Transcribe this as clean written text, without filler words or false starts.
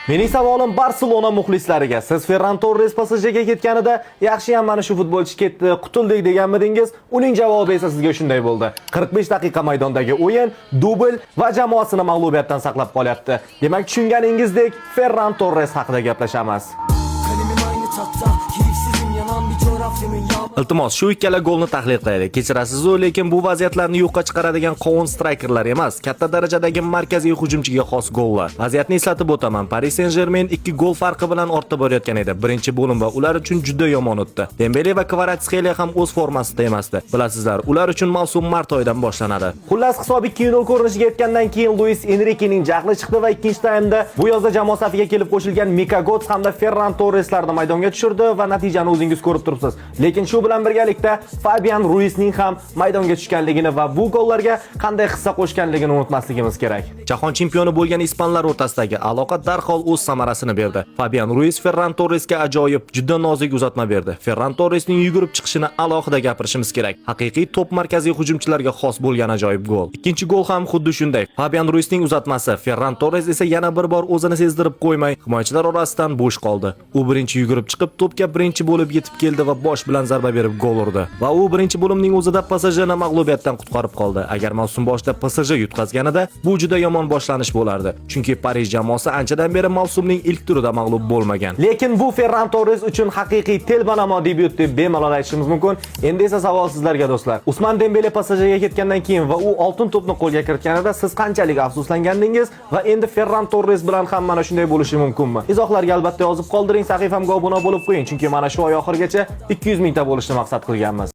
Mening savolim Barselona muxlislariga. Siz Ferran Torres PSJga ketganida, yaxshi ham mana shu futbolchi ketdi, qutuldik deganmidingiz? Uning javobi esa sizga shunday bo'ldi. 45 daqiqa maydondagi o'yin, dubl va jamoasini mag'lubiyatdan saqlab qolyapti. Demak, tushunganingizdek, Ferran Torres haqida gaplashamiz. Iltimos, shu ikkala golni tahlil qilaylik. Kechirasiz-ku, lekin bu vaziyatlarni yo'qqa chiqaradigan qovun strikerlar emas, katta darajadagi markaziy hujumchiga xos gollar. Vaziyatni eslatib o'taman. Paris Saint-Germain 2 gol farqi bilan ortda borayotgan edi. Birinchi bo'lim va ular uchun juda yomon o'tdi. Dembele va Kvaratskhelia ham o'z formasida emasdi. Bilasizlar, ular uchun mavsum mart oyidan boshlanadi. Xullas, hisob 2-0 ko'rinishiga yetgandan keyin Luis Enriquening jahli chiqdi va ikkinchi taymda bu yozda jamoa safiga kelib qo'shilgan Mika Götze hamda Ferran Torreslarni maydonga tushirdi va natijani o'zingiz ko'rib turibsiz. Lekin shu bilan birgalikda Fabian Ruizning ham maydonga tushganligini va bu gollarga qanday hissa qo'shganligini unutmasligimiz kerak. Jahon chempioni bo'lgan ispanlar o'rtasidagi aloqa darhol o'z samarasini berdi. Fabian Ruiz Ferran Torresga ajoyib, juda nozik uzatma berdi. Ferran Torresning yugurib chiqishini alohida gapirishimiz kerak. Haqiqiy top markaziy hujumchilarga xos bo'lgan ajoyib gol. Ikkinchi gol ham xuddi shunday. Fabian Ruizning uzatmasi, Ferran Torres esa yana bir bor o'zini sezdirib qo'ymay, himoyachilar orasidan bo'sh qoldi. U birinchi yugurib chiqib, to'pga birinchi bo'lib yetib keldi va bosh bilan zarba berib gol urdi. Va u birinchi bo'limning o'zida PSJni mag'lubiyatdan qutqarib qoldi. Agar mavsum boshida PSG yutqazganida, bu juda yomon boshlanish bo'lardi. Chunki Parij jamoasi anchadan beri mavsumning ilk turida mag'lub bo'lmagan. Lekin bu Ferran Torres uchun haqiqiy telbanamo debyut deb bemalol aytishimiz mumkin. Endi esa savol sizlarga do'stlar. Usman Dembele PSJga ketgandan keyin va u oltin to'pni qo'lga kiritganida siz qanchalik afsuslangandingiz va endi Ferran Torres bilan ham mana shunday bo'lishi mumkinmi? Izohlarga albatta yozib qoldiring, sahifamga obuna bo'lib qo'ying, chunki mana shu oy oxirigacha 200 mingta bo'lishni maqsad qilganmiz.